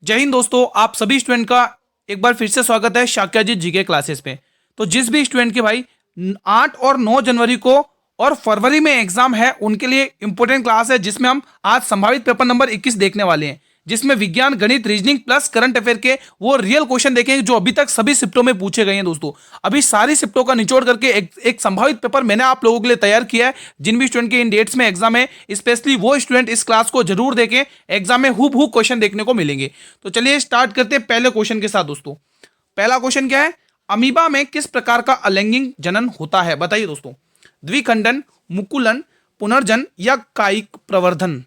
जय हिंद दोस्तों, आप सभी स्टूडेंट का एक बार फिर से स्वागत है शाक्याजी जीके क्लासेस पे। तो जिस भी स्टूडेंट के भाई 8 और 9 जनवरी को और फरवरी में एग्जाम है उनके लिए इंपॉर्टेंट क्लास है, जिसमें हम आज संभावित पेपर नंबर 21 देखने वाले हैं, जिसमें विज्ञान, गणित, रीजनिंग प्लस करंट अफेयर के वो रियल क्वेश्चन देखेंगे जो अभी तक सभी शिफ्टों में पूछे गए हैं। दोस्तों अभी सारी शिफ्टों का निचोड़ करके एक संभावित पेपर मैंने आप लोगों के लिए तैयार किया है। जिन भी स्टूडेंट के इन डेट्स में एग्जाम है, स्पेशली वो स्टूडेंट इस क्लास को जरूर देखें, एग्जाम में हूबहू क्वेश्चन देखने को मिलेंगे। तो चलिए स्टार्ट करते हैं पहले क्वेश्चन के साथ। दोस्तों पहला क्वेश्चन क्या है? अमीबा में किस प्रकार का अलैंगिक जनन होता है? बताइए दोस्तों। द्विखंडन, मुकुलन, पुनर्जन या कायिक प्रवर्धन?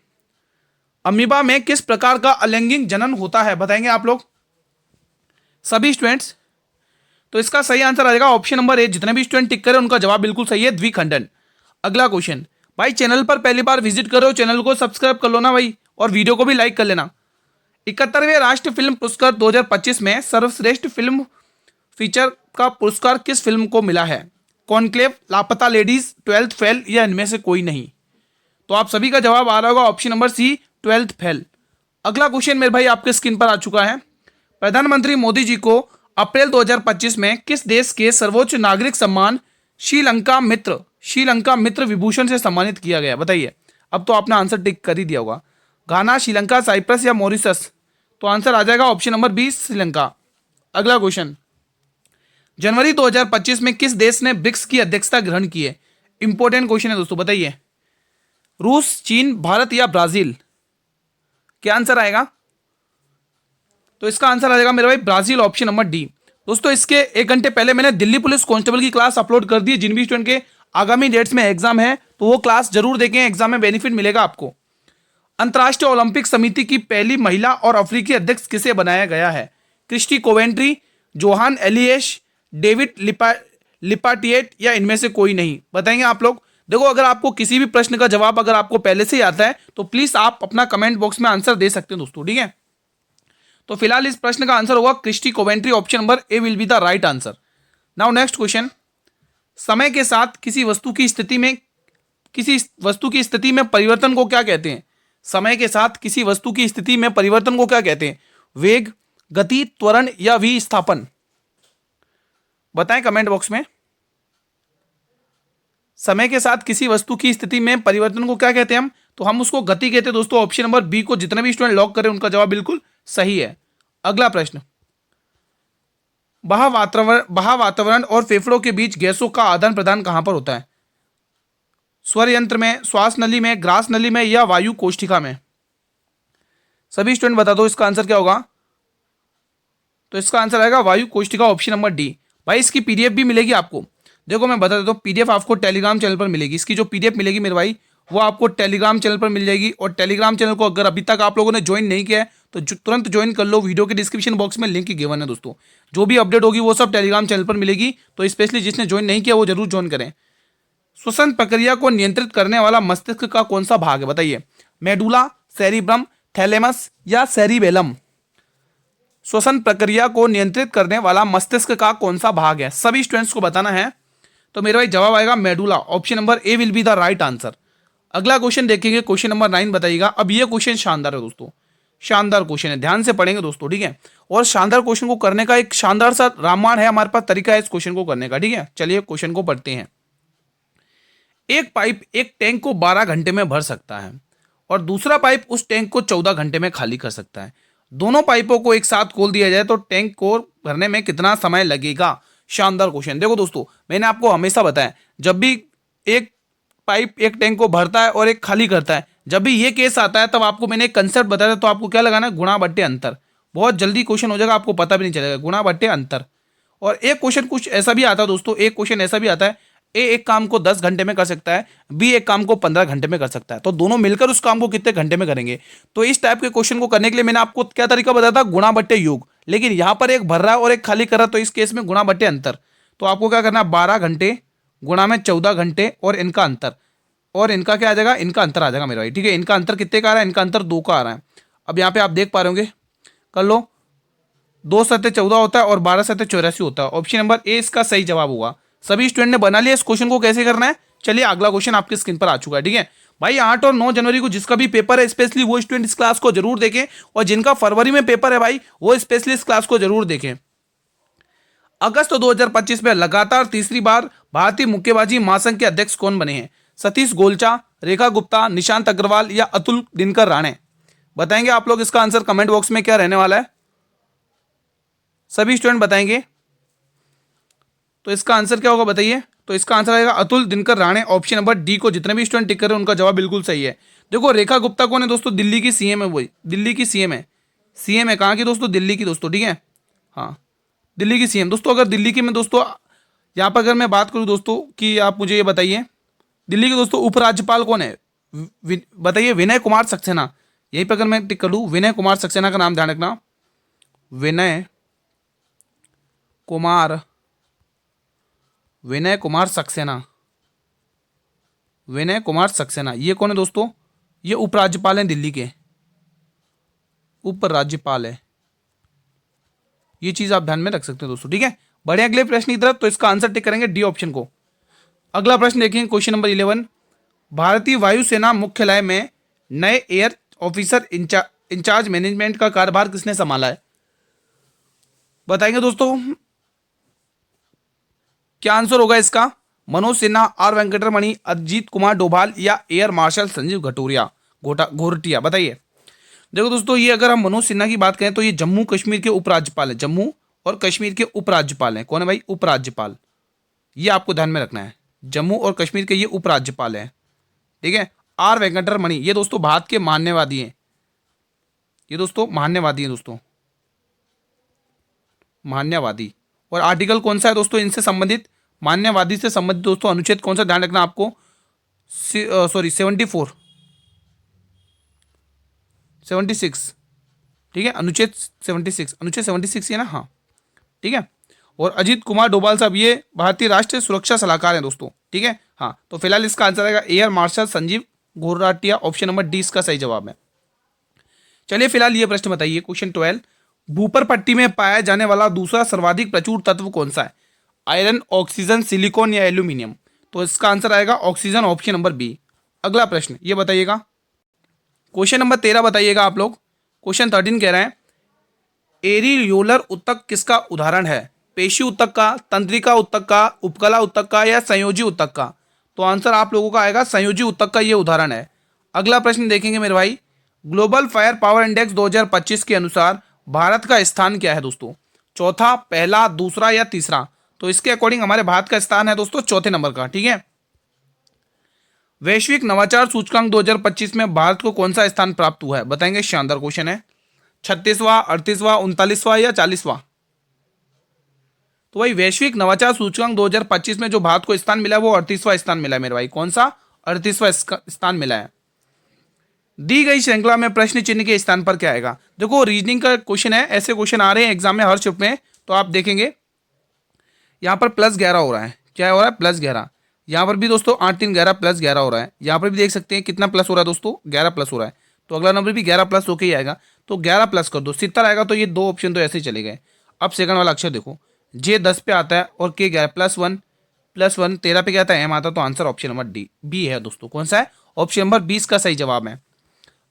अमीबा में किस प्रकार का अलैंगिक जनन होता है, बताएंगे आप लोग सभी स्टूडेंट्स। तो इसका सही आंसर आ जाएगा ऑप्शन नंबर ए। जितने भी स्टूडेंट टिक करें उनका जवाब बिल्कुल सही है, द्विखंडन। अगला क्वेश्चन, भाई चैनल पर पहली बार विजिट कर रहे हो, चैनल को सब्सक्राइब कर लो ना भाई, और वीडियो को भी लाइक कर लेना। 71वें राष्ट्रीय फिल्म पुरस्कार 2025 में सर्वश्रेष्ठ फिल्म फीचर का पुरस्कार किस फिल्म को मिला है? कॉन्क्लेव, लापता लेडीज, 12th फेल या इनमें से कोई नहीं? तो आप सभी का जवाब आ रहा होगा option number C, 12th fail. अगला क्वेश्चन मेरे भाई आपके स्क्रीन पर आ चुका है। प्रधानमंत्री मोदी जी को अप्रैल 2025 में किस देश के सर्वोच्च नागरिक सम्मान श्रीलंका मित्र विभूषण से सम्मानित किया गया? बताइए। अब तो आपने आंसर टिक कर ही दिया होगा। घाना, श्रीलंका, साइप्रस या मॉरिशस? तो आंसर आ जाएगा ऑप्शन नंबर बी, श्रीलंका। अगला क्वेश्चन, जनवरी 2025 में किस देश ने ब्रिक्स की अध्यक्षता ग्रहण की है? इंपॉर्टेंट क्वेश्चन है दोस्तों, बताइए। रूस, चीन, भारत या ब्राजील? क्या आंसर आएगा? तो इसका आंसर आ जाएगा मेरे भाई ब्राजील, ऑप्शन नंबर डी। दोस्तों इसके एक घंटे पहले मैंने दिल्ली पुलिस कांस्टेबल की क्लास अपलोड कर दी है। जिन भी स्टूडेंट के आगामी डेट्स में एग्जाम है तो वो क्लास जरूर देखें, एग्जाम में बेनिफिट मिलेगा आपको। अंतर्राष्ट्रीय ओलंपिक समिति की पहली महिला और अफ्रीकी अध्यक्ष किसे बनाया गया है? क्रिस्टी कोवेंट्री, जोहान एलियश, डेविड लिपाटिएट या इनमें से कोई नहीं? बताएंगे आप लोग। देखो अगर आपको किसी भी प्रश्न का जवाब अगर आपको पहले से ही आता है तो प्लीज आप अपना कमेंट बॉक्स में आंसर दे सकते हैं दोस्तों, ठीक है। तो फिलहाल इस प्रश्न का आंसर होगा Christie Coventry, option number A will be the right answer. Now next question, समय के साथ किसी वस्तु की स्थिति में परिवर्तन को क्या कहते हैं? समय के साथ किसी वस्तु की स्थिति में परिवर्तन को क्या कहते हैं? वेग, गति, त्वरण या विस्थापन? बताएं कमेंट बॉक्स में। समय के साथ किसी वस्तु की स्थिति में परिवर्तन को क्या कहते हैं हम? तो हम उसको गति कहते हैं दोस्तों, ऑप्शन नंबर बी को जितने भी स्टूडेंट लॉक करें उनका जवाब बिल्कुल सही है। अगला प्रश्न, बाह्य वातावरण और फेफड़ों के बीच गैसों का आदान प्रदान कहां पर होता है? स्वर यंत्र में, श्वास नली में, ग्रास नली में या वायु कोष्ठिका में? सभी स्टूडेंट बता दो इसका आंसर क्या होगा। तो इसका आंसर आएगा वायु कोष्ठिका, ऑप्शन नंबर डी। भाई इसकी पीडीएफ भी मिलेगी आपको। देखो मैं बता देता हूँ, पीडीएफ आपको टेलीग्राम चैनल पर मिलेगी। इसकी जो पीडीएफ मिलेगी मेरे भाई वो आपको टेलीग्राम चैनल पर मिल जाएगी। और टेलीग्राम चैनल को अगर अभी तक आप लोगों ने ज्वाइन नहीं किया है तो तुरंत ज्वाइन कर लो। वीडियो के डिस्क्रिप्शन बॉक्स में लिंक गिवन है दोस्तों। जो भी अपडेट होगी वो सब टेलीग्राम चैनल पर मिलेगी, तो स्पेशली जिसने ज्वाइन नहीं किया वो जरूर ज्वाइन करें। श्वसन प्रक्रिया को नियंत्रित करने वाला मस्तिष्क का कौन सा भाग है? बताइए। मेडुला, सेरिब्रम, थैलेमस या सेरिबेलम? श्वसन प्रक्रिया को नियंत्रित करने वाला मस्तिष्क का कौन सा भाग है? सभी स्टूडेंट्स को बताना है। तो मेरे भाई जवाब आएगा medulla, option number A will be the right answer. अगला क्वेश्चन देखेंगे, क्वेश्चन नंबर 9 बताइएगा। अब ये क्वेश्चन शानदार है दोस्तों, शानदार क्वेश्चन है, ध्यान से पढ़ेंगे दोस्तों, ठीक है। और शानदार क्वेश्चन को करने का एक शानदार सा रामायण है हमारे पास, तरीका है इस क्वेश्चन को करने का, ठीक है। चलिए क्वेश्चन को पढ़ते हैं। एक पाइप एक टैंक को 12 घंटे में भर सकता है और दूसरा पाइप उस टैंक को 14 घंटे में खाली कर सकता है। दोनों पाइपों को एक साथ खोल दिया जाए तो टैंक को भरने में कितना समय लगेगा? शानदार क्वेश्चन। देखो दोस्तों मैंने आपको हमेशा बताया, जब भी एक पाइप एक टैंक को भरता है और एक खाली करता है, जब भी ये केस आता है तब आपको मैंने एक कंसेप्ट बताया था। तो आपको क्या लगाना है? गुणा बट्टे अंतर। बहुत जल्दी क्वेश्चन हो जाएगा, आपको पता भी नहीं चलेगा, गुणा बट्टे अंतर। और एक क्वेश्चन कुछ ऐसा भी आता है दोस्तों, एक क्वेश्चन ऐसा भी आता है, ए एक काम को 10 घंटे में कर सकता है, बी एक काम को 15 घंटे में कर सकता है, तो दोनों मिलकर उस काम को कितने घंटे में करेंगे? तो इस टाइप के क्वेश्चन को करने के लिए मैंने आपको क्या तरीका बताया था? गुणा बट्टे योग। लेकिन यहां पर एक भर रहा है और एक खाली कर रहा है, तो इस केस में गुणा बट्टे अंतर। तो आपको क्या करना है? 12 घंटे गुणा में 14 घंटे और इनका अंतर, और इनका क्या आ जाएगा? इनका अंतर आ जाएगा मेरा भाई, ठीक है। इनका अंतर कितने का आ रहा है? इनका अंतर 2 का आ रहा है। अब यहाँ पे आप देख पा रहे होंगे, कर लो, 2 सत्ते 14 होता है और 12 सत्ते 84 होता है। ऑप्शन नंबर ए इसका सही जवाब होगा। सभी स्टूडेंट ने बना लिया इस क्वेश्चन को कैसे करना है? चलिए अगला क्वेश्चन आपकी स्क्रीन पर आ चुका है, ठीक है भाई। 8 और 9 जनवरी को जिसका भी पेपर है स्पेशली वो स्टूडेंट इस क्लास को जरूर देखें, और जिनका फरवरी में पेपर है भाई वो स्पेशली इस क्लास को जरूर देखें। अगस्त 2025 में लगातार तीसरी बार भारतीय मुक्केबाजी महासंघ के अध्यक्ष कौन बने हैं? सतीश गोलचा, रेखा गुप्ता, निशांत अग्रवाल या अतुल दिनकर राणे? बताएंगे आप लोग इसका आंसर कमेंट बॉक्स में क्या रहने वाला है, सभी स्टूडेंट बताएंगे। तो इसका आंसर क्या होगा बताइए। तो इसका आंसर आएगा Atul Dinkar Rane, option number D को जितने भी स्टूडेंट टिक कर रहे हैं उनका जवाब बिल्कुल सही है। देखो रेखा गुप्ता कौन है दोस्तों? दिल्ली की सीएम है, वही दिल्ली की सीएम है। सीएम है कहाँ की दोस्तों? दिल्ली की दोस्तों, ठीक है हाँ दिल्ली की सीएम दोस्तों। अगर दिल्ली की मैं दोस्तों यहाँ पर अगर मैं बात करूँ दोस्तों कि आप मुझे ये बताइए दिल्ली के दोस्तों उपराज्यपाल कौन है? बताइए। विनय कुमार सक्सेना। यहीं पर अगर मैं टिक कर लूँ विनय कुमार सक्सेना का नाम ध्यान रखना, विनय कुमार सक्सेना। विनय कुमार सक्सेना ये कौन है दोस्तों? ये उपराज्यपाल हैं दिल्ली के, उपराज्यपाल है। ये चीज आप ध्यान में रख सकते हो दोस्तों, ठीक है। बढ़े अगले प्रश्न की तरफ। तो इसका आंसर टिक करेंगे डी ऑप्शन को। अगला प्रश्न देखेंगे क्वेश्चन नंबर 11। भारतीय वायुसेना मुख्यालय में नए एयर ऑफिसर इंचार्ज मैनेजमेंट का कार्यभार किसने संभाला है? बताएंगे दोस्तों क्या आंसर होगा इसका। मनोज सिन्हा, आर वेंकटरमणि, अजीत कुमार डोभाल या एयर मार्शल संजीव घोरटिया? बताइए। देखो दोस्तों ये अगर हम मनोज सिन्हा की बात करें तो ये जम्मू कश्मीर के उपराज्यपाल हैं, जम्मू और कश्मीर के उपराज्यपाल हैं। कौन है भाई? उपराज्यपाल। ये आपको ध्यान में रखना है, जम्मू और कश्मीर के ये उपराज्यपाल हैं, ठीक है। आर वेंकटरमणि ये दोस्तों भारत के मान्यवादी हैं, ये दोस्तों मान्यवादी हैं दोस्तों, मान्यवादी। और आर्टिकल कौन सा है दोस्तों इनसे संबंधित? मान्यवादी से संबंधित दोस्तों अनुच्छेद कौन सा ध्यान रखना आपको? सॉरी 76, ठीक है अनुच्छेद 76 है ना, हाँ ठीक है। और अजीत कुमार डोभाल साहब ये भारतीय राष्ट्रीय सुरक्षा सलाहकार हैं दोस्तों, ठीक है हाँ। तो फिलहाल इसका आंसर आएगा air marshal Sanjeev Ghortiya, option number D इसका सही जवाब है। चलिए फिलहाल ये प्रश्न बताइए क्वेश्चन 12। भूपर पट्टी में पाया जाने वाला दूसरा सर्वाधिक प्रचुर तत्व कौन सा है? आयरन, ऑक्सीजन, सिलिकॉन या एल्यूमिनियम? तो इसका आंसर आएगा ऑक्सीजन, ऑप्शन नंबर बी। अगला प्रश्न ये बताइएगा क्वेश्चन नंबर 13 बताइएगा आप लोग। क्वेश्चन 13 कह रहे हैं एरियोलर उत्तक किसका उदाहरण है? पेशी उत्तक का, तंत्रिका उत्तक का, उपकला उत्तक का या संयोजी उत्तक का? तो आंसर आप लोगों का आएगा संयोजी उत्तक का ये उदाहरण है। अगला प्रश्न देखेंगे मेरे भाई, ग्लोबल फायर पावर इंडेक्स 2025 के अनुसार भारत का स्थान क्या है दोस्तों? चौथा, पहला, दूसरा या तीसरा? तो इसके अकॉर्डिंग हमारे भारत का स्थान है दोस्तों चौथे नंबर का, ठीक है। वैश्विक नवाचार सूचकांक 2025 में भारत को कौन सा स्थान प्राप्त हुआ है? बताएंगे, शानदार क्वेश्चन है। 36वां, 38वां, 39वां या 40वां? तो भाई वैश्विक नवाचार सूचकांक 2025 में जो भारत को स्थान मिला है वो 38वां स्थान मिला है मेरे भाई। कौन सा? 38वां स्थान मिला है। दी गई श्रृंखला में प्रश्न चिन्ह के स्थान पर क्या आएगा? देखो रीजनिंग का क्वेश्चन है, ऐसे क्वेश्चन आ रहे हैं एग्जाम में हर शिफ्ट में। तो आप देखेंगे यहाँ पर +11 हो रहा है, क्या हो रहा है? +11। यहाँ पर भी दोस्तों 8 3 11 +11 हो रहा है। यहाँ पर भी देख सकते हैं कितना प्लस हो रहा है दोस्तों, 11 प्लस हो रहा है। तो अगला नंबर भी 11 प्लस होके ही आएगा। तो 11 प्लस कर दो, 70 आएगा। तो ये दो ऑप्शन तो ऐसे ही चले गए। अब सेकंड वाला अक्षर देखो, जे 10 पे आता है और के 11 +1 13 पे क्या आता है? एम आता है। तो answer option number D B है दोस्तों। कौन सा है? ऑप्शन नंबर 20 का सही जवाब है।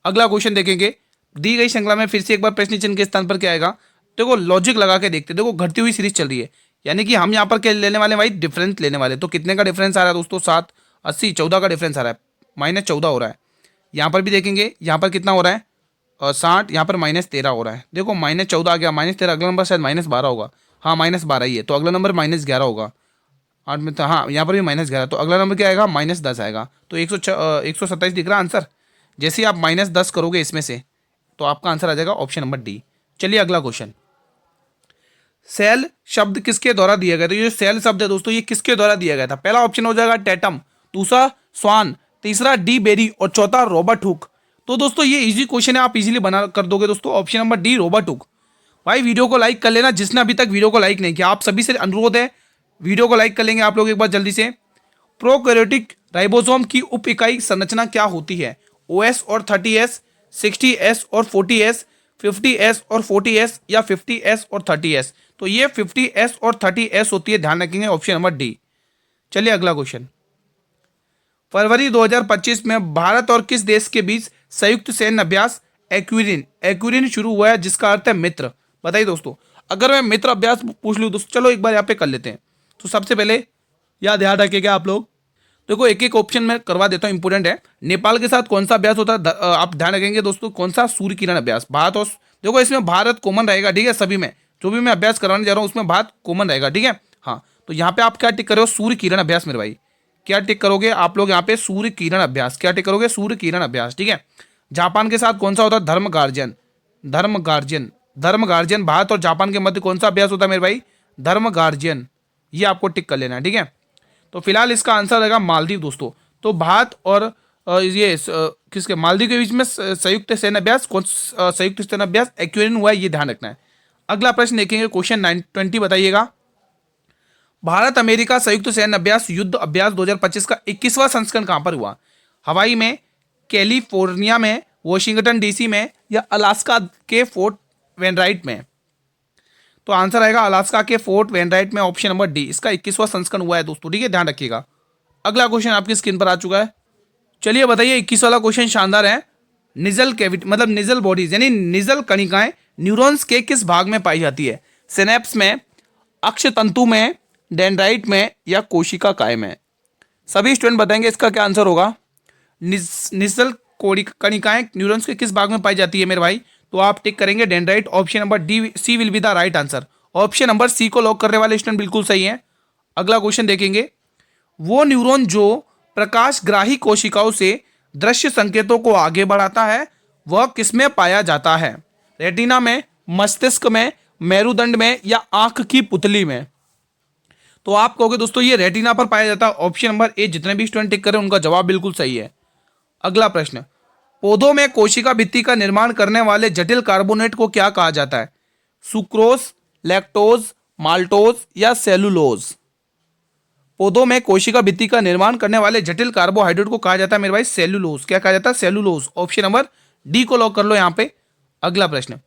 अगला क्वेश्चन देखेंगे, दी गई श्रृंखला में फिर से एक बार प्रश्न चिन्ह के स्थान पर क्या आएगा? देखो लॉजिक लगा के देखते, देखो घटती हुई सीरीज चल रही है, यानी कि हम यहाँ पर क्या लेने वाले भाई? डिफरेंस लेने वाले। तो कितने का डिफरेंस आ रहा है दोस्तों? 7 80 14 का डिफरेंस आ रहा है, -14 हो रहा है। यहाँ पर भी देखेंगे, यहाँ पर कितना हो रहा है? 60, यहाँ पर -13 हो रहा है। देखो -14 आ गया, -13। अगला नंबर शायद -12 होगा, हाँ -12 ही है। तो अगला नंबर -11 होगा 8 में। तो हाँ यहाँ पर भी -11। तो अगला नंबर क्या आएगा? -10 आएगा। तो 127 दिख रहा आंसर। जैसे ही आप -10 करोगे इसमें से तो आपका आंसर आ जाएगा ऑप्शन नंबर डी। चलिए अगला क्वेश्चन, सेल शब्द किसके द्वारा दिया गया था? ये सेल शब्द है दोस्तों, ये किसके द्वारा दिया गया था? पहला ऑप्शन हो जाएगा टैटम, दूसरा स्वान, तीसरा डी बेरी और चौथा रॉबर्ट हुक। तो दोस्तों ये इजी क्वेश्चन है, आप इजीली बना कर दोगे दोस्तों। Option number D Robert Hooke. भाई वीडियो को लाइक कर लेना जिसने अभी तक वीडियो को लाइक नहीं किया, आप सभी से अनुरोध है वीडियो को लाइक कर लेंगे आप लोग एक बार जल्दी से। प्रोकैरियोटिक राइबोसोम की उप इकाई संरचना क्या होती है? OS और 30S, 60S और 40S, 50S और 40S या 50S और 30S? तो ये 50S और 30S होती है, ध्यान रखेंगे, ऑप्शन नंबर डी। चलिए अगला क्वेश्चन, फरवरी 2025 में भारत और किस देश के बीच संयुक्त सैन्य अभ्यास एक्विरिन शुरू हुआ है, जिसका अर्थ है मित्र। बताइए दोस्तों, अगर मैं मित्र अभ्यास पूछ लूँ दोस्तों, चलो एक बार यहाँ पे कर लेते हैं। तो सबसे पहले याद रखिएगा आप लोग, देखो एक एक ऑप्शन में करवा देता हूँ, इंपोर्टेंट है। नेपाल के साथ कौन सा अभ्यास होता है, आप ध्यान रखेंगे दोस्तों, कौन सा, सूर्य किरण अभ्यास। भारत और देखो इसमें भारत कॉमन रहेगा, ठीक है, सभी में जो भी मैं अभ्यास कराने जा रहा हूँ उसमें भारत कॉमन रहेगा, ठीक है। हाँ, तो यहाँ पे आप क्या टिक करो, सूर्य किरण अभ्यास मेरे भाई, क्या टिक करोगे आप लोग यहाँ पे, सूर्य किरण अभ्यास, क्या टिक करोगे, सूर्य किरण अभ्यास, ठीक है। जापान के साथ कौन सा होता है, धर्म गार्जियन। भारत और जापान के मध्य कौन सा अभ्यास होता है मेरे भाई, धर्म गार्जियन, ये आपको टिक कर लेना है, ठीक है। तो फिलहाल इसका आंसर रहेगा मालदीव दोस्तों। तो भारत और किसके, मालदीव के बीच में संयुक्त सैन्य अभ्यास, संयुक्त सैन्य अभ्यास एक्विरिन हुआ है, ये ध्यान रखना है। अगला प्रश्न देखेंगे, क्वेश्चन 920 बताइएगा। भारत अमेरिका संयुक्त सैन्य अभ्यास युद्ध अभ्यास 2025 का 21वां संस्करण कहां पर हुआ, हवाई में, कैलिफोर्निया में, वॉशिंगटन डीसी में, या अलास्का के फोर्ट वेनराइट में। तो आंसर आएगा अलास्का के फोर्ट वेनराइट में, ऑप्शन नंबर डी, इसका 21वां संस्करण हुआ है दोस्तों, ठीक है, ध्यान रखिएगा। अगला क्वेश्चन आपकी स्क्रीन पर आ चुका है, चलिए बताइए। 21 वाला क्वेश्चन शानदार है। निजल कैविटी मतलब निजल बॉडीज यानी निजल कणिकाएं न्यूरॉन्स के किस भाग में पाई जाती है, सिनेप्स में, अक्षतंतु में, डेंड्राइट में, या कोशिका काय में। सभी स्टूडेंट बताएंगे इसका क्या आंसर होगा। निजल कणिकाएं न्यूरॉन्स के किस भाग में पाई जाती है मेरे भाई, तो आप टिक करेंगे dendrite, option number D, C will be the right answer. Option number C को लॉक करने वाले स्टूडेंट बिल्कुल सही है। अगला क्वेश्चन देखेंगे, वो न्यूरॉन जो प्रकाशग्राही कोशिकाओं से दृश्य संकेतों को आगे बढ़ाता है वह किसमें पाया जाता है, रेटिना में, मस्तिष्क में, मेरुदंड में, या आंख की पुतली में। तो आप कहोगे दोस्तों ये रेटिना पर पाया जाता है, ऑप्शन नंबर ए, जितने भी स्टूडेंट टिक करें उनका जवाब बिल्कुल सही है। अगला प्रश्न, पौधों में कोशिका भित्ति का निर्माण करने वाले जटिल कार्बोनेट को क्या कहा जाता है, सुक्रोज, लैक्टोज, माल्टोज, या सेलुलोज। पौधों में कोशिका भित्ति का निर्माण करने वाले जटिल कार्बोहाइड्रेट को कहा जाता है मेरे भाई सेलुलोज, क्या कहा जाता है, सेलुलोज, ऑप्शन नंबर डी को लॉक कर लो यहाँ पे। अगला प्रश्न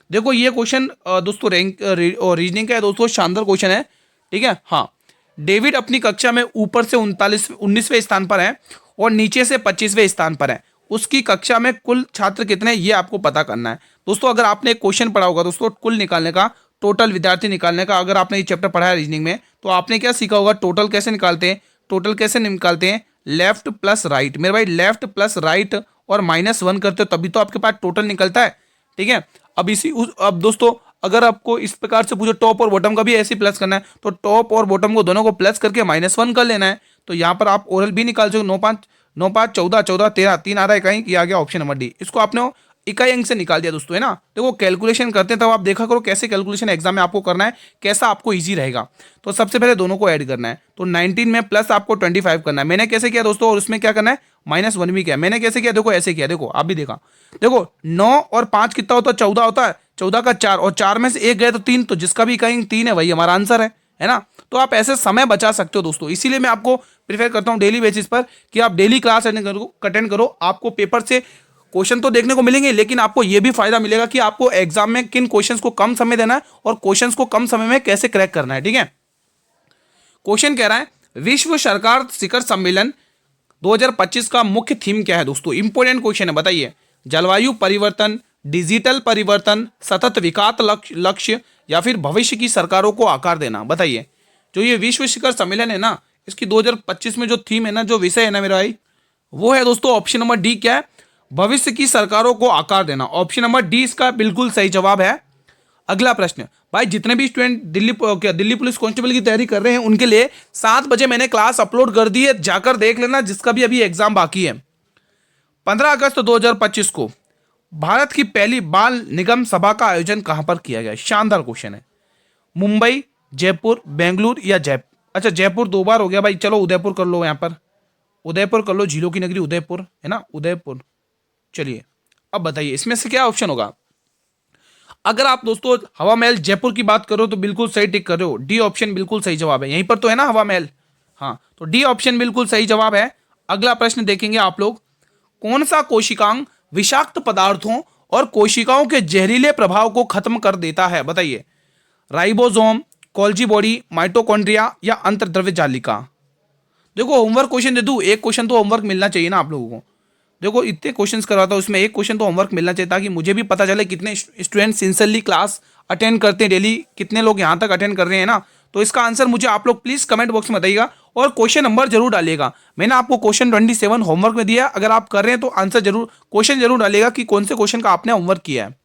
देखो, ये क्वेश्चन दोस्तों रैंक और रीजनिंग का है दोस्तों, शानदार क्वेश्चन है, ठीक है। हाँ, डेविड अपनी कक्षा में ऊपर से 19वें स्थान पर है और नीचे से 25वें स्थान पर है, उसकी कक्षा में कुल छात्र कितने, ये आपको पता करना है दोस्तों। अगर आपने एक क्वेश्चन पढ़ा होगा दोस्तों, कुल निकालने का, टोटल विद्यार्थी निकालने का, अगर आपने ये चैप्टर पढ़ा है रीजनिंग में, तो आपने क्या सीखा होगा, टोटल कैसे निकालते हैं, लेफ्ट प्लस राइट मेरे भाई, लेफ्ट प्लस राइट और -1 करते हो तभी तो आपके पास टोटल निकलता है, ठीक है। अब दोस्तों अगर आपको इस प्रकार से पूछो टॉप और बॉटम का भी ऐसे प्लस करना है, तो टॉप और बॉटम को दोनों को प्लस करके -1 कर लेना है। तो यहाँ पर आप ओरल भी निकाल सकते हो, 9 5 9 5 14 14 13 3 आ रहा है इकाई, ये आ गया ऑप्शन नंबर डी, इसको आपने इकाई अंक से निकाल दिया दोस्तों, है ना। देखो कैलकुलेशन करते हैं तब आप देखा करो कैसे कैलकुलेशन एग्जाम में आपको करना है, कैसा आपको इजी रहेगा। तो सबसे पहले दोनों को ऐड करना है, तो 19 में प्लस आपको 25 करना है। मैंने कैसे किया दोस्तों, और उसमें क्या करना है, -1 भी किया। मैंने कैसे किया, देखो ऐसे किया, देखो आप भी देखा, देखो 9 और 5 कितना होता है, 14 होता है, 14 का 4 और 4 में से 1 गए तो 3, तो जिसका भी इकाई 3 है वही हमारा आंसर है ना। तो आप ऐसे समय बचा सकते हो दोस्तों, इसीलिए मैं आपको प्रीफर करता हूं डेली बेसिस पर कि आप डेली क्लास अटेंड करो। आपको पेपर से क्वेश्चन तो देखने को मिलेंगे, लेकिन आपको यह भी फायदा मिलेगा कि आपको एग्जाम में किन क्वेश्चंस को कम समय देना है और क्वेश्चंस को कम समय में कैसे क्रैक करना है, ठीक है। क्वेश्चन कह रहा है विश्व सरकार शिखर सम्मेलन 2025 का मुख्य थीम क्या है दोस्तों, इंपोर्टेंट क्वेश्चन है, बताइए। जलवायु परिवर्तन, डिजिटल परिवर्तन, सतत विकास लक्ष्य, या फिर भविष्य की सरकारों को आकार देना। बताइए, जो ये विश्व शिखर सम्मेलन है ना, इसकी 2025 में जो थीम है ना, जो विषय है ना मेरा भाई, वो है दोस्तों ऑप्शन नंबर डी, क्या है, भविष्य की सरकारों को आकार देना। ऑप्शन नंबर डी इसका बिल्कुल सही जवाब है। अगला प्रश्न भाई, जितने भी स्टूडेंट दिल्ली पुलिस कांस्टेबल की तैयारी कर रहे हैं उनके लिए 7 बजे मैंने क्लास अपलोड कर दी है, जाकर देख लेना, जिसका भी अभी एग्जाम बाकी है। 15 अगस्त 2025 को भारत की पहली बाल निगम सभा का आयोजन कहां पर किया गया, शानदार क्वेश्चन है। मुंबई, जयपुर, बेंगलुरु, या अच्छा जयपुर 2 बार हो गया भाई, चलो उदयपुर कर लो, यहां पर उदयपुर कर लो, झीलों की नगरी उदयपुर है ना, उदयपुर। चलिए अब बताइए इसमें से क्या ऑप्शन होगा। अगर आप दोस्तों हवा महल जयपुर की बात करो तो बिल्कुल सही टिक कर रहे हो, डी ऑप्शन बिल्कुल सही जवाब है, यहीं पर तो है ना हवा महल, हाँ, तो डी ऑप्शन बिल्कुल सही जवाब है। अगला प्रश्न देखेंगे आप लोग, कौन सा कोशिकांग विषाक्त पदार्थों और कोशिकाओं के जहरीले प्रभाव को खत्म कर देता है, बताइए। राइबोसोम, कोल्जी बॉडी, माइटोकॉन्ड्रिया, या अंतर्द्रव्य जालिका। देखो होमवर्क क्वेश्चन दे दूं, एक क्वेश्चन तो होमवर्क मिलना चाहिए ना आप लोगों को। देखो इतने क्वेश्चंस करवाता हूं, उसमें एक क्वेश्चन तो होमवर्क मिलना चाहिए, ताकि मुझे भी पता चले कितने स्टूडेंट सिंसियरली क्लास अटेंड करते हैं डेली, कितने लोग यहाँ तक अटेंड कर रहे हैं ना। तो इसका आंसर मुझे आप लोग प्लीज कमेंट बॉक्स में बताइएगा, और क्वेश्चन नंबर जरूर डालिएगा। मैंने आपको क्वेश्चन 27 होमवर्क में दिया, अगर आप कर रहे हैं तो आंसर जरूर, क्वेश्चन जरूर डालिएगा कि कौन से क्वेश्चन का आपने होमवर्क किया है।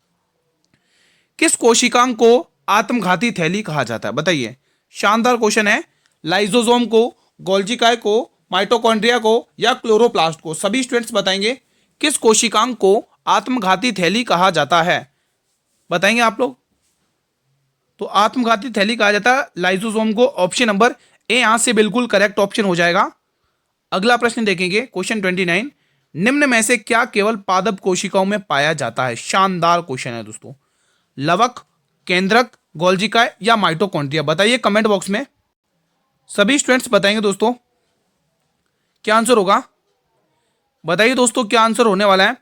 किस कोशिकांग को आत्मघाती थैली कहा जाता है, बताइए। शानदार क्वेश्चन है। लाइजोसोम को, गोल्जिकाय को, माइटोकॉन्ड्रिया को, या क्लोरोप्लास्ट को? सभी स्टूडेंट्स बताएंगे किस कोशिकांग को आत्मघाती थैली कहा जाता है, बताएंगे आप लोग। तो आत्मघाती थैली कहा जाता है लाइजोसोम को। ऑप्शन नंबर ए यहां से बिल्कुल करेक्ट ऑप्शन हो जाएगा। अगला प्रश्न देखेंगे, क्वेश्चन 29। निम्न में से क्या केवल पादप कोशिकाओं में पाया जाता है? शानदार क्वेश्चन है दोस्तों। लवक, केंद्रक, गोल्जिकाय या माइटोकॉन्ड्रिया? बताइए कमेंट बॉक्स में। सभी स्टूडेंट्स बताएंगे दोस्तों क्या आंसर होगा। बताइए दोस्तों क्या आंसर होने वाला है।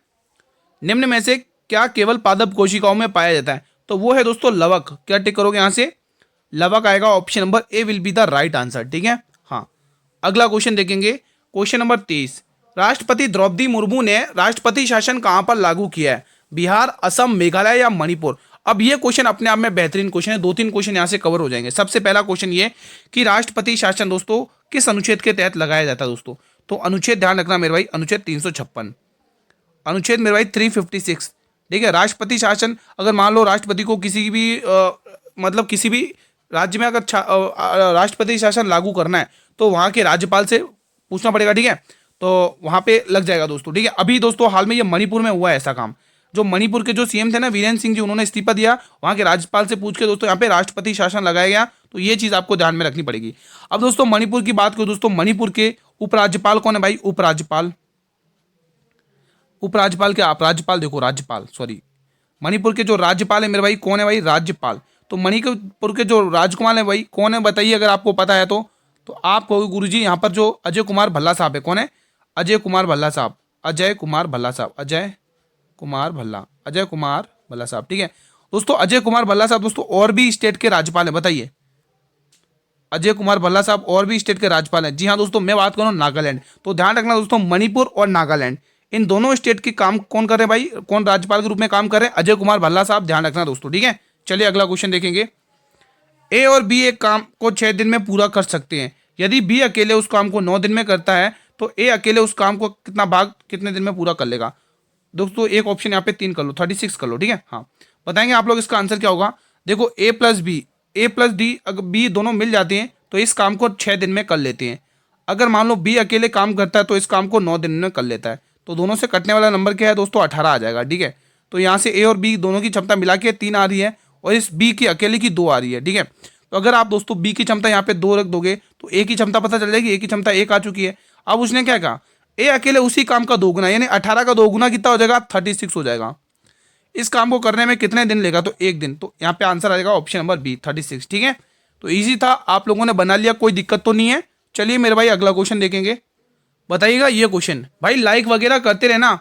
निम्न में से क्या केवल पादप कोशिकाओं में पाया जाता है? तो वो है दोस्तों लवक। क्या टिक करोगे यहां से? लवक आएगा। Option number A will be the right answer, ठीक है। हाँ, अगला क्वेश्चन देखेंगे, क्वेश्चन नंबर 23। राष्ट्रपति द्रौपदी मुर्मू ने राष्ट्रपति शासन कहां पर लागू किया है? बिहार, असम, मेघालय या मणिपुर? अब ये क्वेश्चन अपने आप में बेहतरीन क्वेश्चन है, 2-3 क्वेश्चन यहां से कवर हो जाएंगे। सबसे पहला क्वेश्चन ये कि राष्ट्रपति शासन दोस्तों किस अनुच्छेद के तहत लगाया जाता है दोस्तों? तो अनुच्छेद ध्यान रखना मेरे भाई, अनुच्छेद 356, अनुच्छेद मेरे भाई 356, ठीक है। राष्ट्रपति शासन, अगर मान लो राष्ट्रपति को किसी भी मतलब किसी भी राज्य में अगर राष्ट्रपति शासन लागू करना है तो वहां के राज्यपाल से पूछना पड़ेगा, ठीक है। तो वहां पे लग जाएगा दोस्तों, ठीक है। अभी दोस्तों हाल में ये मणिपुर में हुआ है ऐसा काम। जो मणिपुर के जो सीएम थे ना, वीरेंद्र सिंह जी, उन्होंने इस्तीफा दिया, वहां के राज्यपाल से पूछ के दोस्तों यहाँ पे राष्ट्रपति शासन लगाया गया। तो ये चीज आपको ध्यान में रखनी पड़ेगी। अब दोस्तों मणिपुर की बात करो दोस्तों, मणिपुर के उपराज्यपाल कौन है भाई? उपराज्यपाल, उपराज्यपाल क्या, आप राज्यपाल देखो, राज्यपाल, सॉरी, मणिपुर के जो राज्यपाल है मेरे भाई कौन है भाई? राज्यपाल। तो मणिपुर के जो राजकुमार है भाई कौन है, बताइए अगर आपको पता है तो आप कहोगे गुरुजी यहाँ पर जो अजय कुमार भल्ला साहब है, कौन है? अजय कुमार भल्ला साहब, अजय कुमार भल्ला साहब, अजय कुमार भल्ला, अजय कुमार भल्ला साहब, ठीक है दोस्तों। अजय कुमार भल्ला साहब दोस्तों और भी स्टेट के राज्यपाल हैं, बताइए। अजय कुमार भल्ला साहब और भी स्टेट के राज्यपाल हैं। जी हाँ दोस्तों, मैं बात कर रहा हूँ नागालैंड। तो ध्यान रखना दोस्तों, मणिपुर और नागालैंड, इन दोनों स्टेट की काम कौन कर रहे हैं भाई, कौन राज्यपाल के रूप में काम कर रहे हैं? अजय कुमार भल्ला साहब, ध्यान रखना दोस्तों, ठीक है। चलिए अगला क्वेश्चन देखेंगे। ए और बी एक काम को 6 दिन में पूरा कर सकते हैं। यदि बी अकेले उस काम को 9 दिन में करता है तो ए अकेले उस काम को कितना भाग कितने दिन में पूरा कर लेगा? दोस्तों एक ऑप्शन यहाँ पे 3 कर लो, 36 कर लो, ठीक है। हाँ, बताएंगे आप लोग इसका आंसर क्या होगा। देखो ए प्लस डी, अगर बी दोनों मिल जाते हैं तो इस काम को 6 दिन में कर लेते हैं। अगर मान लो बी अकेले काम करता है तो इस काम को 9 दिन में कर लेता है। तो दोनों से कटने वाला नंबर क्या है दोस्तों? 18 आ जाएगा, ठीक है। तो यहाँ से ए और बी दोनों की क्षमता मिला के 3 आ रही है, और इस बी की अकेले की 2 आ रही है, ठीक है। तो अगर आप दोस्तों बी की क्षमता यहाँ पे 2 रख दोगे तो ए की क्षमता पता चल जाएगी, ए की क्षमता 1 आ चुकी है। अब उसने क्या कहा, ए अकेले उसी काम का 2 गुना, यानी 18 का 2 गुना कितना हो जाएगा? 36 हो जाएगा। इस काम को करने में कितने दिन लेगा? तो 1 दिन। तो यहाँ पे आंसर आ जाएगा ऑप्शन नंबर बी, 36, ठीक है। तो इजी था, आप लोगों ने बना लिया, कोई दिक्कत तो नहीं है। चलिए मेरे भाई अगला क्वेश्चन देखेंगे। बताइएगा ये क्वेश्चन भाई, लाइक वगैरह करते रहना।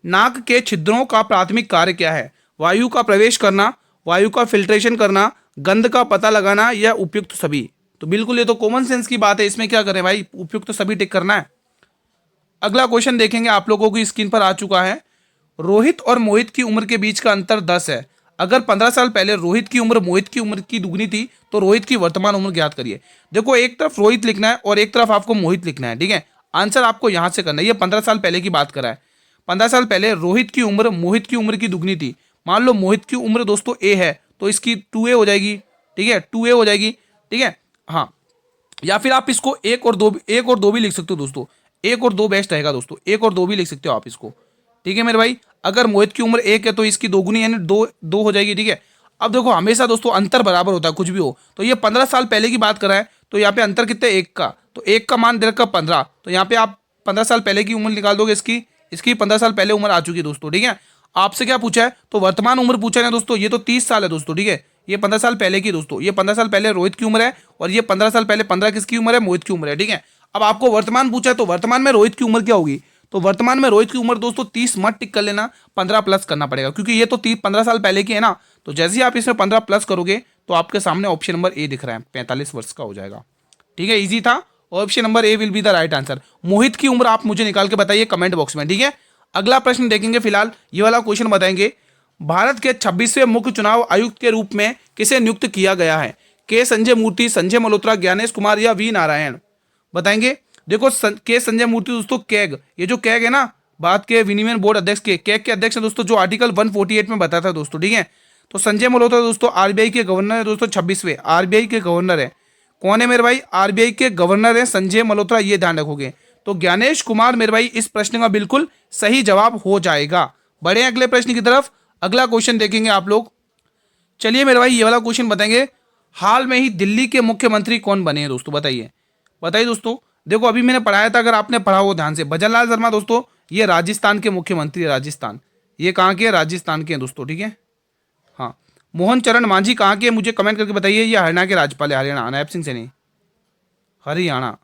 नाक के छिद्रों का प्राथमिक कार्य क्या है? वायु का प्रवेश करना, वायु का फिल्ट्रेशन करना, गंध का पता लगाना, या उपयुक्त सभी? तो बिल्कुल ये तो कॉमन सेंस की बात है, इसमें क्या करें भाई, उपयुक्त सभी टिक करना है। अगला क्वेश्चन देखेंगे, आप लोगों की स्क्रीन पर आ चुका है। रोहित और मोहित की उम्र के बीच का अंतर 10 है। अगर 15 साल पहले रोहित की उम्र मोहित की उम्र की दुगनी थी तो रोहित की वर्तमान उम्र ज्ञात करिए। देखो एक तरफ रोहित लिखना है और एक तरफ आपको मोहित लिखना है, ठीक है। आंसर आपको यहां से करना है। ये 15 साल पहले की बात करा है। 15 साल पहले रोहित की उम्र मोहित की उम्र की दुगनी थी। मान लो मोहित की उम्र दोस्तों ए है तो इसकी 2a हो जाएगी, ठीक है, 2a हो जाएगी, ठीक है। हाँ, या फिर आप इसको 1 और 2 भी लिख सकते हो दोस्तों। 1 और 2 बेस्ट रहेगा दोस्तों, 1 और 2 भी लिख सकते हो आप इसको, ठीक है मेरे भाई। अगर मोहित की उम्र 1 है तो इसकी 2 गुनी यानी 2 हो जाएगी, ठीक है। अब देखो हमेशा दोस्तों अंतर बराबर होता है, कुछ भी हो। तो ये 15 साल पहले की बात कर रहा है तो यहाँ पे अंतर कितने? 1 का। तो 1 का मान दे रखा 15, तो यहाँ पे आप 15 साल पहले की उम्र निकाल दोगे, इसकी 15 साल पहले उम्र आ चुकी है दोस्तों, ठीक है। आपसे क्या पूछा है? तो वर्तमान उम्र पूछा है दोस्तों, ये तो 30 साल है दोस्तों, ठीक है। ये 15 साल पहले की दोस्तों, ये 15 साल पहले रोहित की उम्र है, और ये 15 साल पहले 15 किसकी उम्र है? मोहित की उम्र है, ठीक है। अब आपको वर्तमान पूछा है तो वर्तमान में रोहित की उम्र क्या होगी? तो वर्तमान में रोहित की उम्र दोस्तों 30 मत टिक कर लेना, 15 प्लस करना पड़ेगा, क्योंकि ये तो 15 साल पहले की है ना। तो जैसे ही आप इसमें 15 प्लस करोगे तो आपके सामने ऑप्शन नंबर ए दिख रहा है, 45 वर्ष का हो जाएगा, ठीक है। इजी था, option number A will be the right answer. Mohit की उम्र आप मुझे निकाल के बताइए कमेंट बॉक्स में, ठीक है। अगला प्रश्न देखेंगे, फिलहाल ये वाला क्वेश्चन बताएंगे। भारत के 26वें मुख्य चुनाव आयुक्त के रूप में किसे नियुक्त किया गया है? के संजय मूर्ति, संजय मल्होत्रा, ज्ञानेश कुमार या वी नारायण? बताएंगे। देखो के संजय मूर्ति दोस्तों कैग, ये जो कैग है ना, भारत के विनिमय बोर्ड अध्यक्ष के कैग के अध्यक्ष है दोस्तों, जो आर्टिकल 148 में बताया था दोस्तों, ठीक है। तो संजय मल्होत्रा दोस्तों आरबीआई के गवर्नर है दोस्तों, 26वें आरबीआई के गवर्नर है। कौन है मेरे भाई? आरबीआई के गवर्नर है संजय मल्होत्रा, ये ध्यान रखोगे। तो ज्ञानेश कुमार मेरे भाई इस प्रश्न का बिल्कुल सही जवाब हो जाएगा। बढ़े अगले प्रश्न की तरफ। अगला क्वेश्चन देखेंगे आप लोग। चलिए मेरे भाई ये वाला क्वेश्चन बताएंगे। हाल में ही दिल्ली के मुख्यमंत्री कौन बने हैं दोस्तों? बताइए बताइए दोस्तों। देखो अभी मैंने पढ़ाया था, अगर आपने पढ़ा हो ध्यान से, भजन लाल शर्मा दोस्तों, ये राजस्थान के मुख्यमंत्री है। राजस्थान, ये कहाँ के? राजस्थान के हैं दोस्तों, ठीक है। हाँ, मोहन चरण मांझी कहाँ के? मुझे कमेंट करके बताइए। ये हरियाणा के राज्यपाल है, हरियाणा, नायब सिंह से नहीं, हरियाणा।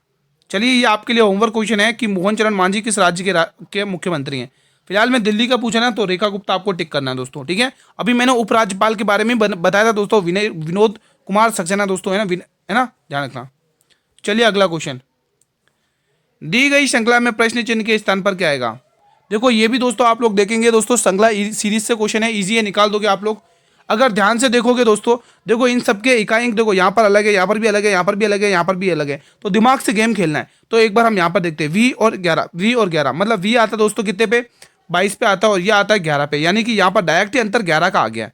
चलिए ये आपके लिए होमवर्क क्वेश्चन है कि मोहन चरण मांझी किस राज्य के मुख्यमंत्री हैं। फिलहाल मैं दिल्ली का पूछा ना, तो रेखा गुप्ता आपको टिक करना है दोस्तों, ठीक है। अभी मैंने उपराज्यपाल के बारे में बताया था दोस्तों, विनोद कुमार सक्सेना दोस्तों, है ना, ध्यान रखना। चलिए अगला क्वेश्चन। दी गई श्रृंखला में प्रश्न चिन्ह के स्थान पर क्या आएगा? देखो ये भी दोस्तों आप लोग देखेंगे दोस्तों, श्रृंखला सीरीज से क्वेश्चन है, इजी है, निकाल दोगे आप लोग अगर ध्यान से देखोगे दोस्तों। देखो इन सबके इकाई देखो, यहाँ पर अलग है, यहाँ पर भी अलग है, यहाँ पर भी अलग है, यहाँ पर भी अलग है। तो दिमाग से गेम खेलना है। तो एक बार हम यहाँ पर देखते हैं, वी और 11 मतलब वी आता है दोस्तों कितने पे? 22 पे आता है, और ये आता है 11 पे, यानी कि यहाँ पर डायरेक्ट ही अंतर 11 का आ गया है।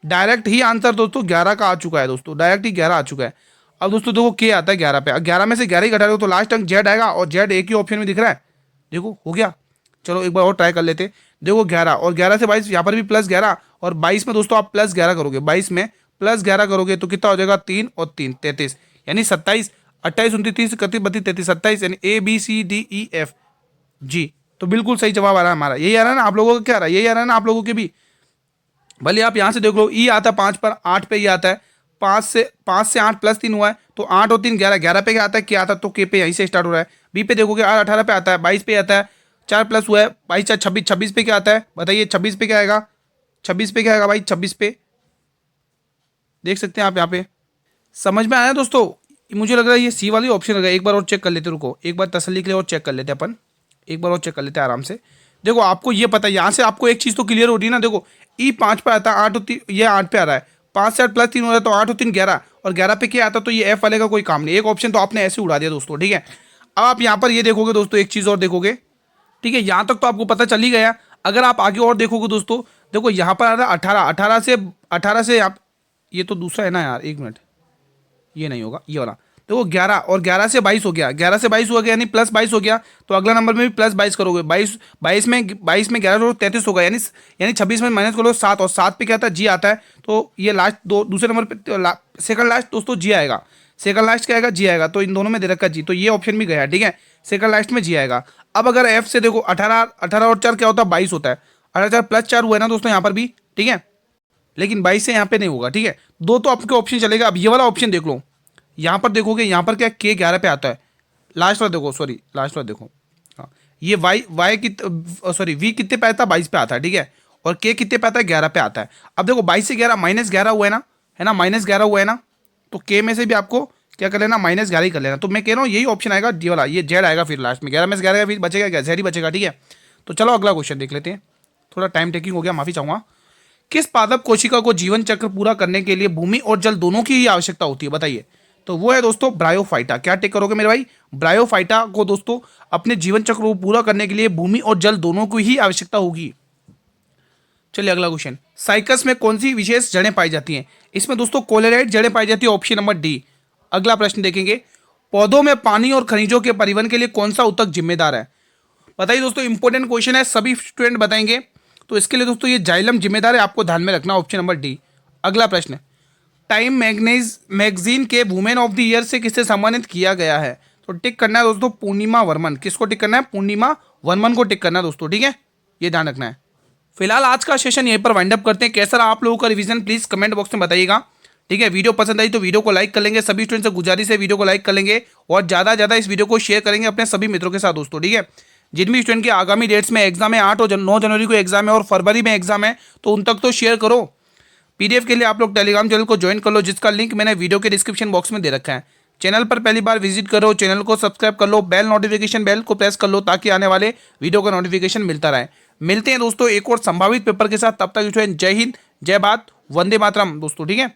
डायरेक्ट ही आंसर दोस्तों 11 का आ चुका है दोस्तों, डायरेक्ट ही 11 आ चुका है। अब दोस्तों देखो के आता है 11 पे, 11 में से 11 ही घटा दो तो लास्ट अंक जेड आएगा, और जेड एक ही ऑप्शन में दिख रहा है। देखो हो गया। चलो एक बार और ट्राई कर लेते। देखो 11 और 11 से 22, यहाँ पर भी +11, और 22 में दोस्तों आप +11 करोगे, 22 में +11 करोगे तो कितना हो जाएगा? 3 और 3 33, यानी 27, 28, 29, 30, 31, 32, 33, 27, यानी ABCDEFG। तो बिल्कुल सही जवाब आ रहा है हमारा। यही आ रहा है ना आप लोगों का? क्या आ रहा है? यही आ रहा है ना आप लोगों के भी? भले आप यहाँ से देख लो, ई आता है 5 पर, 8 पे ये आता है, 5 से 8 +3 हुआ है, तो 8 और 3 11, 11 पे क्या आता है? क्या आता है? तो के पे यहीं से स्टार्ट हो रहा है। बी पे देखोगे 8 18 पे आता है, 22 पे आता है, 4 प्लस हुआ है, 22 4 26, 26 पे क्या आता है? बताइए 26 पे क्या आएगा? 26 पे क्या आएगा भाई? 26 पे देख सकते हैं आप यहाँ पे। समझ में आया दोस्तों? मुझे लग रहा है ये सी वाली ऑप्शन लग रहा है। एक बार और चेक कर लेते, रुको एक बार तसल्ली के लिए और चेक कर लेते अपन, एक बार और चेक कर लेते हैं आराम से। देखो आपको ये पता है, यहाँ से आपको एक चीज़ तो क्लियर हो रही है ना। देखो ई 5 पे आता है, 8 और 3, ये 8 पे आ रहा है, 5 से 8 +3 हो रहा है, तो 8 और 3 11, और 11 पे क्या आता है? तो ये एफ वाले का कोई काम नहीं। एक ऑप्शन तो आपने ऐसे उड़ा दिया दोस्तों, ठीक है। अब आप यहाँ पर ये देखोगे दोस्तों, एक चीज़ और देखोगे, ठीक है। यहाँ तक तो आपको पता चल ही गया। अगर आप आगे और देखोगे दोस्तों, देखो यहाँ पर आ रहा है 18, 18 से आप, ये तो दूसरा है ना यार, एक मिनट, ये नहीं होगा, ये वाला। देखो 11 और 11 से 22 हो गया, 11 से 22 हो गया, यानी +22 हो गया। तो अगला नंबर में भी +22 करोगे, 22 में 11 तो 33 होगा, यानी 26 में माइनस करो 7, और 7 पे क्या आता है? जी आता है। तो ये लास्ट दूसरे नंबर पे सेकंड लास्ट दोस्तों जी आएगा। सेकंड लास्ट क्या आएगा? जी आएगा। तो इन दोनों में दे रखा जी, तो ये ऑप्शन भी गया, ठीक है। सेकंड लास्ट में जी आएगा। अब अगर एफ से देखो 18 और 4 क्या होता है? 22 होता है। 18 +4 हुआ है ना दोस्तों यहाँ पर भी, ठीक है, लेकिन 22 से यहाँ पे नहीं होगा, ठीक है। दो तो आपके ऑप्शन चलेगा। अब ये वाला ऑप्शन देख लो, यहाँ पर देखोगे, यहाँ पर क्या के 11 पे आता है, लास्ट वाला देखो, सॉरी लास्ट वाला देखो, हाँ, ये वाई वी कितने पे आता है? 22 पे आता है, ठीक है, और के कितने पे आता है? 11 पे आता है। अब देखो 22 से 11 -11 हुआ है ना, -11 हुआ है ना, तो के में से भी आपको क्या कर लेना? -11 ही कर लेना। तो मैं कह रहा हूँ यही ऑप्शन आएगा, डी वाला, ये जेड आएगा फिर लास्ट में, 11 में से 11 फिर बचेगा क्या? जेड ही बचेगा, ठीक है। तो चलो अगला क्वेश्चन देख लेते हैं, थोड़ा टाइम टेकिंग हो गया, माफी चाहूंगा। किस पादप कोशिका को जीवन चक्र पूरा करने के लिए भूमि और जल दोनों की ही आवश्यकता होती है? बताइए। तो वो है दोस्तों ब्रायोफाइटा। क्या टिक करोगे मेरे भाई? ब्रायोफाइटा को दोस्तों अपने जीवन चक्र को पूरा करने के लिए भूमि और जल दोनों की ही आवश्यकता होगी। चलिए अगला क्वेश्चन। साइकस में कौन सी विशेष जड़ें पाई जाती हैं? इसमें दोस्तों कोलेराइट जड़ें पाई जाती है, ऑप्शन नंबर डी। अगला प्रश्न देखेंगे, पौधों में पानी और खनिजों के परिवहन के लिए कौन सा ऊतक जिम्मेदार है? बताइए दोस्तों, इंपॉर्टेंट क्वेश्चन है, सभी स्टूडेंट बताएंगे। तो इसके लिए दोस्तों ये जाइलम जिम्मेदार है, आपको ध्यान में रखना, ऑप्शन नंबर डी। अगला प्रश्न, टाइम मैगजीन के वुमेन ऑफ द ईयर से किसे सम्मानित किया गया है? तो टिक करना है दोस्तों पूर्णिमा वर्मन। किसको टिक करना है? पूर्णिमा वर्मन को टिक करना है दोस्तों, ठीक है, ये ध्यान रखना है। फिलहाल आज का सेशन यहीं पर वाइंड अप करते हैं। कैसा रहा आप लोगों का रिवीजन, प्लीज कमेंट बॉक्स में बताइएगा, ठीक है। वीडियो पसंद आई तो वीडियो को लाइक कर लेंगे, सभी स्टूडेंट से गुजारिश है वीडियो को लाइक कर लेंगे, और ज़्यादा से ज़्यादा इस वीडियो को शेयर करेंगे अपने सभी मित्रों के साथ दोस्तों, ठीक है। जिन भी स्टूडेंट के आगामी डेट्स में एग्जाम है, 8 और 9 जनवरी को एग्जाम है और फरवरी में एग्जाम है, तो उन तक तो शेयर करो। पीडीएफ के लिए आप लोग टेलीग्राम चैनल को ज्वाइन कर लो, जिसका लिंक मैंने वीडियो के डिस्क्रिप्शन बॉक्स में दे रखा है। चैनल पर पहली बार विजिट करो, चैनल को सब्सक्राइब कर लो, बेल नोटिफिकेशन बेल को प्रेस कर लो ताकि आने वाले वीडियो का नोटिफिकेशन मिलता रहे। मिलते हैं दोस्तों एक और संभावित पेपर के साथ, तब तक जय हिंद, जय भारत, वंदे मातरम दोस्तों, ठीक है।